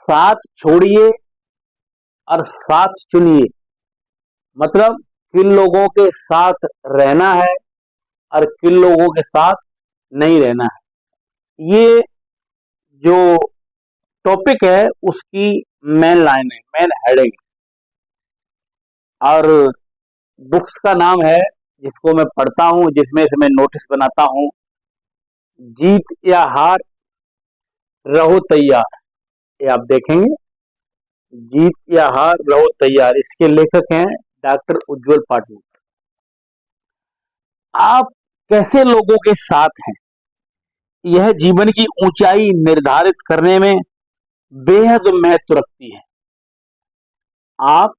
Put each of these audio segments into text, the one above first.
साथ छोड़िए और साथ चुनिए। मतलब किन लोगों के साथ रहना है और किन लोगों के साथ नहीं रहना है, ये जो टॉपिक है उसकी मेन लाइन है, मेन हेडिंग। और बुक्स का नाम है जिसको मैं पढ़ता हूँ, जिसमें से मैं नोटिस बनाता हूँ, जीत या हार रहो तैयार। ये आप देखेंगे, जीत या हार रहो तैयार। इसके लेखक हैं डॉक्टर उज्जवल पाठक। आप कैसे लोगों के साथ हैं, यह जीवन की ऊंचाई निर्धारित करने में बेहद महत्व रखती है। आप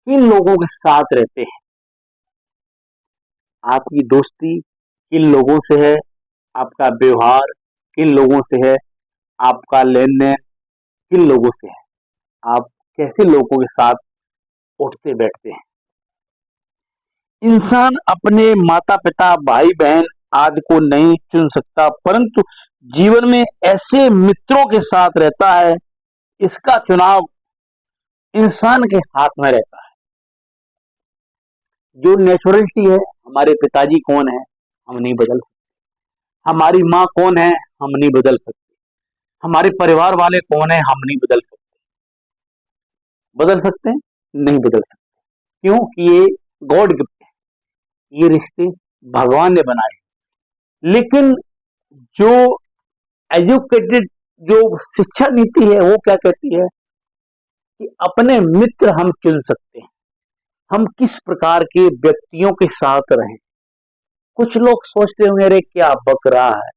किन लोगों के साथ रहते हैं, आपकी दोस्ती किन लोगों से है, आपका व्यवहार किन लोगों से है, आपका लेन देन किन लोगों से है, आप कैसे लोगों के साथ उठते बैठते हैं। इंसान अपने माता पिता, भाई बहन आदि को नहीं चुन सकता, परंतु जीवन में ऐसे मित्रों के साथ रहता है, इसका चुनाव इंसान के हाथ में रहता है। जो नेचुरलिटी है, हमारे पिताजी कौन है हम नहीं बदल सकते, हमारी माँ कौन है हम नहीं बदल सकते, हमारे परिवार वाले कौन है हम नहीं बदल सकते। बदल सकते हैं? नहीं बदल सकते। क्यों? कि ये गॉड गिफ्ट है, ये रिश्ते भगवान ने बनाए। लेकिन जो एजुकेटेड जो शिक्षा नीति है वो क्या कहती है कि अपने मित्र हम चुन सकते हैं, हम किस प्रकार के व्यक्तियों के साथ रहें। कुछ लोग सोचते होंगे अरे क्या बक रहा है,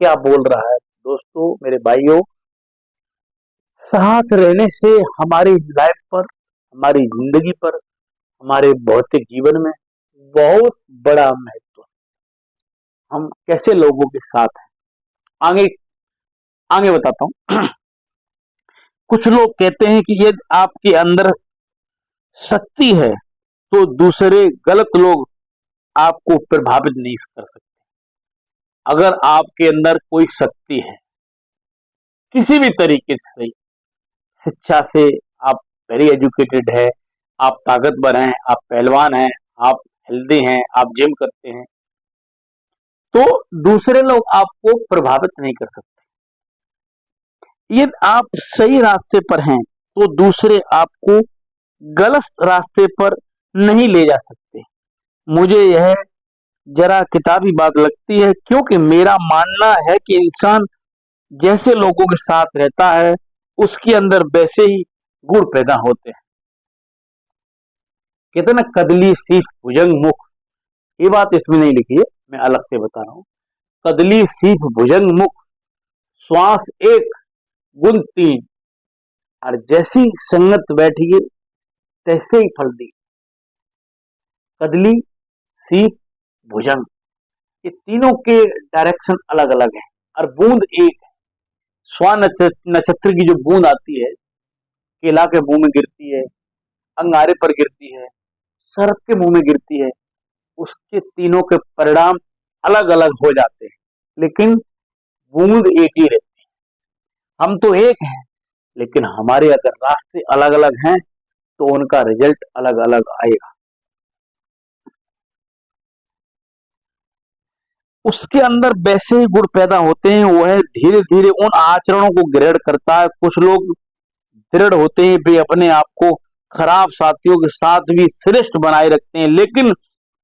क्या बोल रहा है। दोस्तों, मेरे भाइयों, साथ रहने से हमारी लाइफ पर, हमारी जिंदगी पर, हमारे भौतिक जीवन में बहुत बड़ा महत्व है। हम कैसे लोगों के साथ हैं, आगे आगे बताता हूं। कुछ लोग कहते हैं कि यदि आपके अंदर शक्ति है तो दूसरे गलत लोग आपको प्रभावित नहीं कर सकते। अगर आपके अंदर कोई शक्ति है किसी भी तरीके से, शिक्षा से आप वेरी एजुकेटेड है, आप ताकतवर हैं, आप पहलवान हैं, आप हेल्दी हैं, आप जिम करते हैं, तो दूसरे लोग आपको प्रभावित नहीं कर सकते। यदि आप सही रास्ते पर हैं तो दूसरे आपको गलत रास्ते पर नहीं ले जा सकते। मुझे यह जरा किताबी बात लगती है, क्योंकि मेरा मानना है कि इंसान जैसे लोगों के साथ रहता है उसके अंदर वैसे ही गुण पैदा होते हैं। कहते ना, कदली सीख भुजंग मुख, ये बात इसमें नहीं लिखी है, मैं अलग से बता रहा हूं। कदली सीख भुजंग मुख, श्वास एक गुण तीन, और जैसी संगत बैठिए तैसे ही फल दी। कदली, सीख, भुजंग, ये तीनों के डायरेक्शन अलग अलग हैं और बूंद एक है। स्वान नक्षत्र की जो बूंद आती है, केला के मुंह में गिरती है, अंगारे पर गिरती है, सर्प के मुंह में गिरती है, उसके तीनों के परिणाम अलग अलग हो जाते हैं, लेकिन बूंद एक ही रहती है। हम तो एक हैं, लेकिन हमारे अगर रास्ते अलग अलग हैं तो उनका रिजल्ट अलग अलग आएगा। उसके अंदर वैसे ही गुण पैदा होते हैं, वह धीरे धीरे उन आचरणों को ग्रहण करता है। कुछ लोग दृढ़ होते हैं, वे अपने आप को खराब साथियों के साथ भी श्रेष्ठ बनाए रखते हैं, लेकिन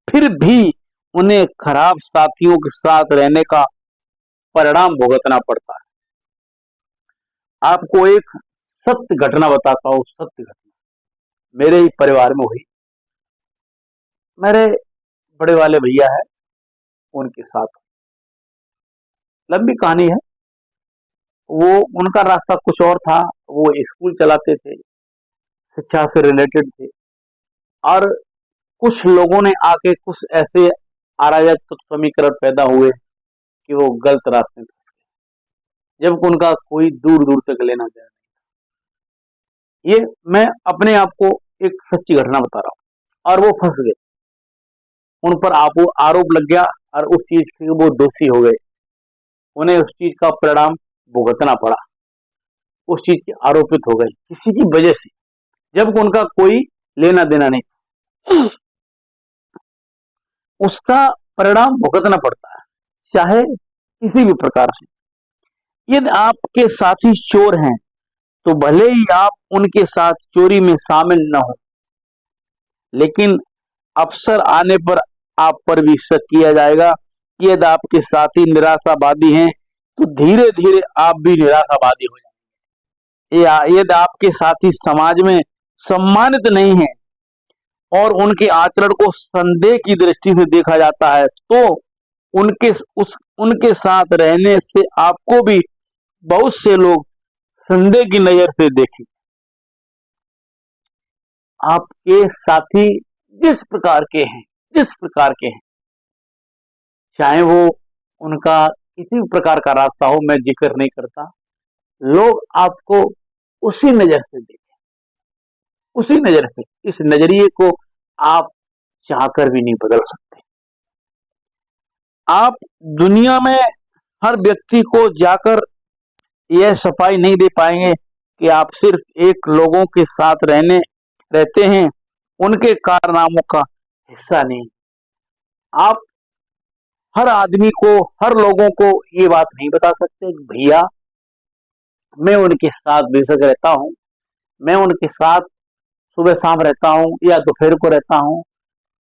फिर भी उन्हें खराब साथियों के साथ रहने का परिणाम भुगतना पड़ता है। आपको एक सत्य घटना बताता हूँ, सत्य घटना मेरे ही परिवार में हुई। मेरे बड़े वाले भैया है, उनके साथ लंबी कहानी है। वो, उनका रास्ता कुछ और था, वो स्कूल चलाते थे, शिक्षा से रिलेटेड थे, और कुछ लोगों ने आके कुछ ऐसे अराजक समीकरण पैदा हुए कि वो गलत रास्ते में फंस गए, जब उनका कोई दूर दूर तक लेना देना नहीं। ये मैं अपने आप को एक सच्ची घटना बता रहा हूँ। और वो फंस गए, उन पर आरोप लग गया और उस चीज के वो दोषी हो गए, उन्हें उस चीज का परिणाम भुगतना पड़ा। उस चीज के आरोपित हो गए किसी की वजह से, जब उनका कोई लेना देना नहीं, उसका परिणाम भुगतना पड़ता है, चाहे किसी भी प्रकार से। यदि आपके साथी चोर हैं तो भले ही आप उनके साथ चोरी में शामिल न हो, लेकिन अवसर आने पर आप पर भी शक किया जाएगा। यदि आपके साथी निराशावादी हैं तो धीरे धीरे आप भी निराशावादी हो जाएंगे। या यदि आपके साथी समाज में सम्मानित नहीं है और उनके आचरण को संदेह की दृष्टि से देखा जाता है, तो उनके साथ रहने से आपको भी बहुत से लोग संदेह की नजर से देखें। आपके साथी जिस प्रकार के हैं, चाहे वो उनका किसी भी प्रकार का रास्ता हो, मैं जिक्र नहीं करता, लोग आपको उसी नजर से देखें, उसी नजर से। इस नजरिए को आप चाहकर भी नहीं बदल सकते। आप दुनिया में हर व्यक्ति को जाकर यह सफाई नहीं दे पाएंगे कि आप सिर्फ एक लोगों के साथ रहते हैं, उनके कारनामों का हिस्सा नहीं। आप हर आदमी को, हर लोगों को ये बात नहीं बता सकते कि भैया मैं उनके साथ बेशक रहता हूं, मैं उनके साथ सुबह शाम रहता हूं या दोपहर को रहता हूं,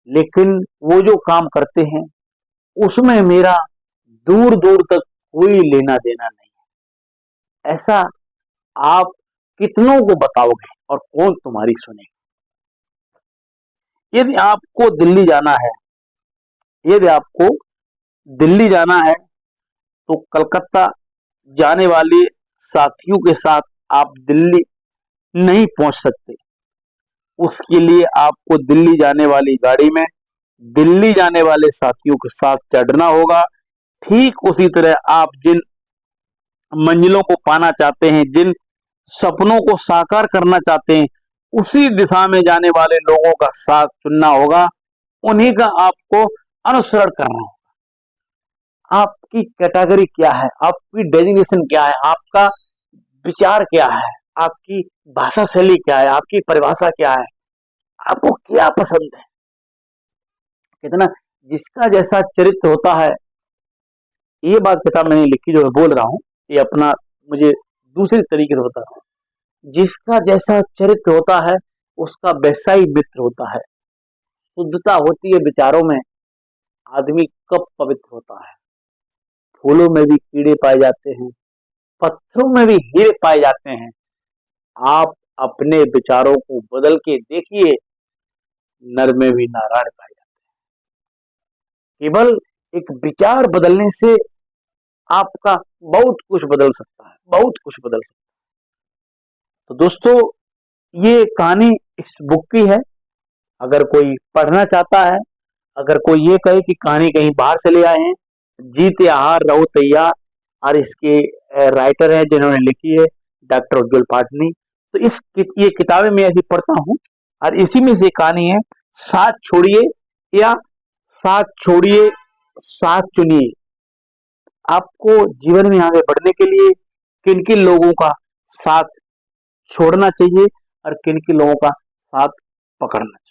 लेकिन वो जो काम करते हैं उसमें मेरा दूर दूर तक कोई लेना देना नहीं है। ऐसा आप कितनों को बताओगे और कौन तुम्हारी सुनेगा? यदि आपको दिल्ली जाना है तो कलकत्ता जाने वाले साथियों के साथ आप दिल्ली नहीं पहुंच सकते। उसके लिए आपको दिल्ली जाने वाली गाड़ी में दिल्ली जाने वाले साथियों के साथ चढ़ना होगा। ठीक उसी तरह आप जिन मंजिलों को पाना चाहते हैं, जिन सपनों को साकार करना चाहते हैं, उसी दिशा में जाने वाले लोगों का साथ चुनना होगा, उन्हीं का आपको अनुसरण करना होगा। आपकी कैटेगरी क्या है, आपकी डेजिग्नेशन क्या है, आपका विचार क्या है, आपकी भाषा शैली क्या है, आपकी परिभाषा क्या है, आपको क्या पसंद है? कितना जिसका जैसा चरित्र होता है, ये बात किताब मैंने लिखी जो मैं बोल रहा हूं, ये अपना मुझे दूसरी तरीके से बता रहा हूं। जिसका जैसा चरित्र होता है उसका वैसा ही मित्र होता है। शुद्धता होती है विचारों में, आदमी कब पवित्र होता है। फूलों में भी कीड़े पाए जाते हैं, पत्थरों में भी हीरे पाए जाते हैं। आप अपने विचारों को बदल के देखिए, नर में भी नारायण पाए जाते हैं। केवल एक विचार बदलने से आपका बहुत कुछ बदल सकता है, बहुत कुछ बदल सकता है। तो दोस्तों, ये कहानी इस बुक की है। अगर कोई पढ़ना चाहता है, अगर कोई ये कहे कि कहानी कहीं बाहर से ले आए हैं, जीत या हार रहो तैयार, और इसके राइटर हैं जिन्होंने लिखी है डॉक्टर उज्जवल पाटनी। तो ये किताबें मैं ऐसी पढ़ता हूँ और इसी में से कहानी है साथ छोड़िए या साथ चुनिए। आपको जीवन में आगे बढ़ने के लिए किन किन लोगों का साथ छोड़ना चाहिए और किन किन लोगों का साथ पकड़ना चाहिए।